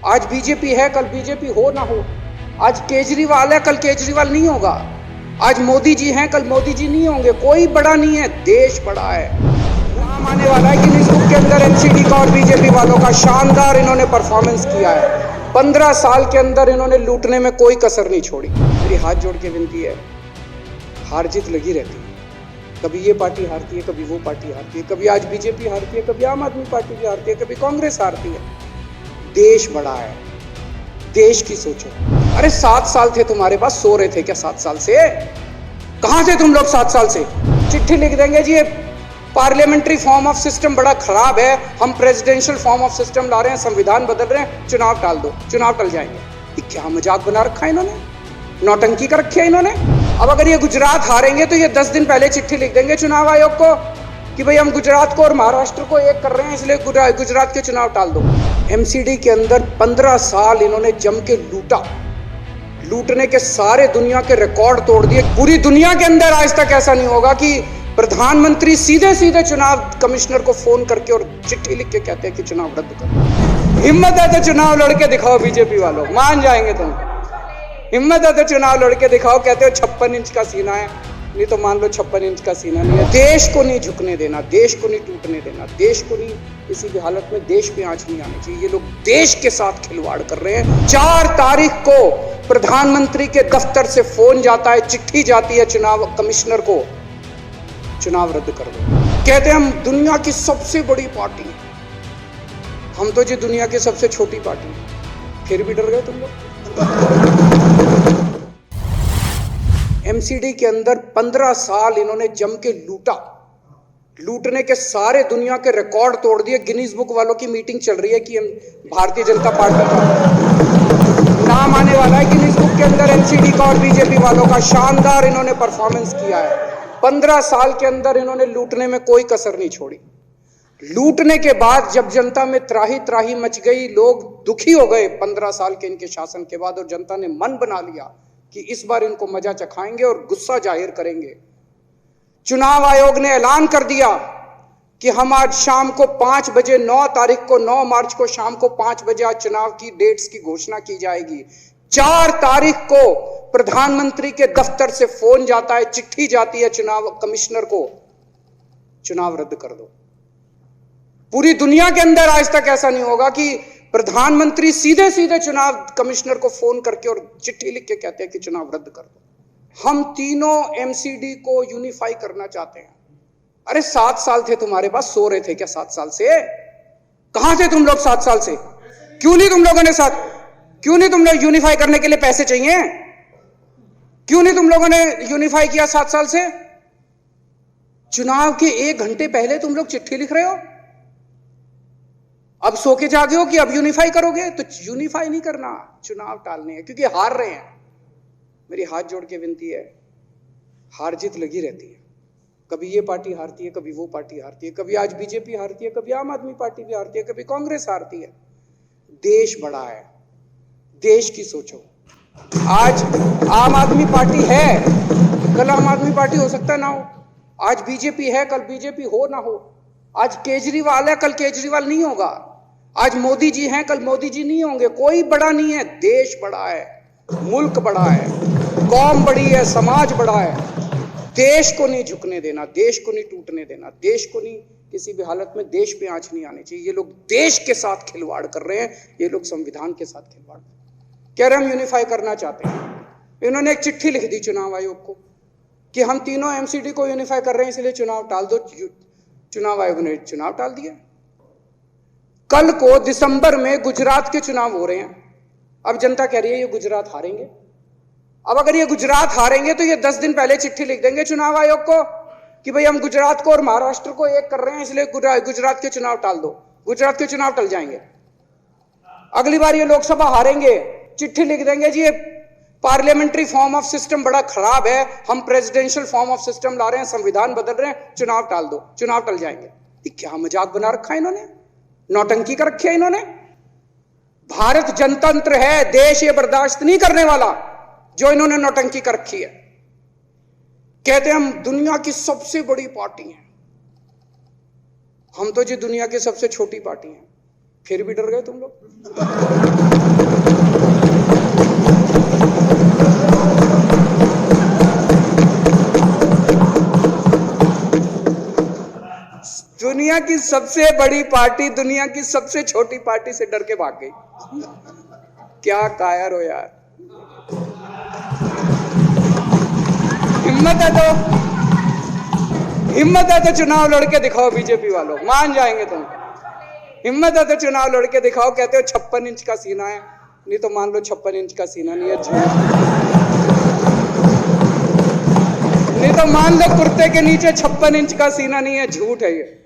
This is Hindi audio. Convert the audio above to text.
आज बीजेपी है, कल बीजेपी हो ना हो। आज केजरीवाल है, कल केजरीवाल नहीं होगा। आज मोदी जी हैं, कल मोदी जी नहीं होंगे। कोई बड़ा नहीं है, देश बड़ा है। नाम आने वाला है गिनीज बुक के अंदर एनसीडी का और बीजेपी वालों का। शानदार इन्होंने परफॉर्मेंस किया है। 15 साल के अंदर इन्होंने लूटने में कोई कसर नहीं छोड़ी। मेरी हाथ जोड़ के विनती है, हार जीत लगी रहती है। कभी ये पार्टी हारती है, कभी वो पार्टी हारती है, कभी आज बीजेपी हारती है, कभी आम आदमी पार्टी भी हारती है, कभी कांग्रेस हारती है। देश बड़ा है, देश की सोचो। अरे 7 साल थे तुम्हारे पास, सो रहे थे क्या 7 साल से? कहां थे तुम लोग 7 साल से? चिट्ठी लिख देंगे जी, पार्लियामेंट्री फॉर्म ऑफ सिस्टम बड़ा खराब है, हम प्रेसिडेंशियल फॉर्म ऑफ सिस्टम ला रहे हैं, संविधान बदल रहे हैं, चुनाव टाल दो, चुनाव टल जाएंगे। ये क्या मजाक बना रखा है इन्होंने, नौटंकी कर रखी है इन्होंने। अब अगर ये गुजरात हारेंगे तो ये 10 दिन पहले चिट्ठी लिख देंगे चुनाव आयोग को कि भाई हम गुजरात को और महाराष्ट्र को एक कर रहे हैं, इसलिए गुजरात के चुनाव टाल दो। एमसीडी के अंदर 15 साल इन्होंने जम के लूटा, लूटने के सारे दुनिया के रिकॉर्ड तोड़ दिए। पूरी दुनिया के अंदर आज तक ऐसा नहीं होगा कि प्रधानमंत्री सीधे सीधे चुनाव कमिश्नर को फोन करके और चिट्ठी लिख के कहते हैं कि चुनाव रद्द करो। हिम्मत है तो चुनाव लड़के दिखाओ, बीजेपी वालों मान जाएंगे तुम। हिम्मत है तो चुनाव लड़के दिखाओ। कहते हो 56 इंच का सीना है, नहीं तो मान लो 56 इंच का सीना नहीं है। देश को नहीं झुकने देना, देश को नहीं टूटने देना, देश को नहीं किसी भी हालत में देश पे आंच नहीं आनी चाहिए। ये लोग देश के साथ खिलवाड़ कर रहे हैं। 4 तारीख को प्रधानमंत्री के दफ्तर से फोन जाता है, चिट्ठी जाती है चुनाव कमिश्नर को, चुनाव रद्द कर दो। कहते हैं हम दुनिया की सबसे बड़ी पार्टी, हम तो जी दुनिया की सबसे छोटी पार्टी, फिर भी डर गए तुम लोग। एमसीडी के अंदर 15 साल इन्होंने जम के लूटा, लूटने के सारे दुनिया के रिकॉर्ड तोड़ दिए। गिनीज बुक वालों की मीटिंग चल रही है कि हम भारतीय जनता पार्टी का नाम आने वाला है गिनीज बुक के अंदर एमसीडी का और बीजेपी वालों का। शानदार इन्होंने परफॉर्मेंस किया है। 15 साल के अंदर इन्होंने लूटने में कोई कसर नहीं छोड़ी। लूटने के बाद जब जनता में त्राही त्राही मच गई, लोग दुखी हो गए 15 साल के इनके शासन के बाद, और जनता ने मन बना लिया कि इस बार इनको मजा चखाएंगे और गुस्सा जाहिर करेंगे। चुनाव आयोग ने ऐलान कर दिया कि हम आज शाम को 5 बजे 9 तारीख को 9 मार्च को शाम को 5 बजे आज चुनाव की डेट्स की घोषणा की जाएगी। 4 तारीख को प्रधानमंत्री के दफ्तर से फोन जाता है, चिट्ठी जाती है चुनाव कमिश्नर को, चुनाव रद्द कर दो। पूरी दुनिया के अंदर आज तक ऐसा नहीं होगा कि प्रधानमंत्री सीधे सीधे चुनाव कमिश्नर को फोन करके और चिट्ठी लिख के कहते हैं कि चुनाव रद्द कर दो। हम तीनों एमसीडी को यूनिफाई करना चाहते हैं। अरे 7 साल थे तुम्हारे पास, सो रहे थे क्या 7 साल से? कहां थे तुम लोग 7 साल से? क्यों नहीं तुम लोगों ने क्यों नहीं तुम लोग यूनिफाई करने के लिए पैसे चाहिए? क्यों नहीं तुम लोगों ने यूनिफाई किया 7 साल से? चुनाव के 1 घंटे पहले तुम लोग चिट्ठी लिख रहे हो। अब सो के जागे हो कि अब यूनिफाई करोगे? तो यूनिफाई नहीं करना, चुनाव टालने हैं, क्योंकि हार रहे हैं। मेरी हाथ जोड़ के विनती है, हार जीत लगी रहती है। कभी ये पार्टी हारती है, कभी वो पार्टी हारती है, कभी आज बीजेपी हारती है, कभी आम आदमी पार्टी भी हारती है, कभी कांग्रेस हारती है। देश बड़ा है, देश की सोचो। आज आम आदमी पार्टी है, कल आम आदमी पार्टी हो सकता है ना हो। आज बीजेपी है, कल बीजेपी हो ना हो। आज केजरीवाल है, कल केजरीवाल नहीं होगा। आज मोदी जी हैं, कल मोदी जी नहीं होंगे। कोई बड़ा नहीं है, देश बड़ा है, मुल्क बड़ा है, कौम बड़ी है, समाज बड़ा है। देश को नहीं झुकने देना, देश को नहीं टूटने देना, देश को नहीं किसी भी हालत में देश पे आंच नहीं आनी चाहिए। ये लोग देश के साथ खिलवाड़ कर रहे हैं, ये लोग संविधान के साथ खिलवाड़ कह रहे हैं। हम यूनिफाई करना चाहते हैं। इन्होंने एक चिट्ठी लिख दी चुनाव आयोग को कि हम तीनों एमसीडी को यूनिफाई कर रहे हैं, इसलिए चुनाव टाल दो। चुनाव आयोग ने चुनाव टाल दिया। कल को दिसंबर में गुजरात के चुनाव हो रहे हैं। अब जनता कह रही है ये गुजरात हारेंगे। अब अगर ये गुजरात हारेंगे तो ये 10 दिन पहले चिट्ठी लिख देंगे चुनाव आयोग को कि भाई हम गुजरात को और महाराष्ट्र को एक कर रहे हैं, इसलिए गुजरात के चुनाव टाल दो, गुजरात के चुनाव टल जाएंगे। अगली बार ये लोकसभा हारेंगे, चिट्ठी लिख देंगे जी पार्लियामेंट्री फॉर्म ऑफ सिस्टम बड़ा खराब है, हम प्रेसिडेंशियल फॉर्म ऑफ सिस्टम ला रहे हैं, संविधान बदल रहे हैं, चुनाव टाल दो, चुनाव टल जाएंगे। ये क्या मजाक बना रखा है इन्होंने, नौटंकी कर रखी है इन्होंने। भारत जनतंत्र है, देश ये बर्दाश्त नहीं करने वाला जो इन्होंने नौटंकी कर रखी है। कहते हैं हम दुनिया की सबसे बड़ी पार्टी हैं, हम तो जी दुनिया की सबसे छोटी पार्टी हैं, फिर भी डर गए तुम लोग। दुनिया की सबसे बड़ी पार्टी दुनिया की सबसे छोटी पार्टी से डर के भाग गई। क्या कायर हो यार। हिम्मत है तो चुनाव लड़के दिखाओ बीजेपी वालों, मान जाएंगे तुम। हिम्मत है तो चुनाव लड़के दिखाओ। कहते हो 56 इंच का सीना है, नहीं तो मान लो 56 इंच का सीना नहीं है, झूठ। नहीं तो मान लो कुर्ते के नीचे 56 इंच का सीना नहीं है, झूठ है ये।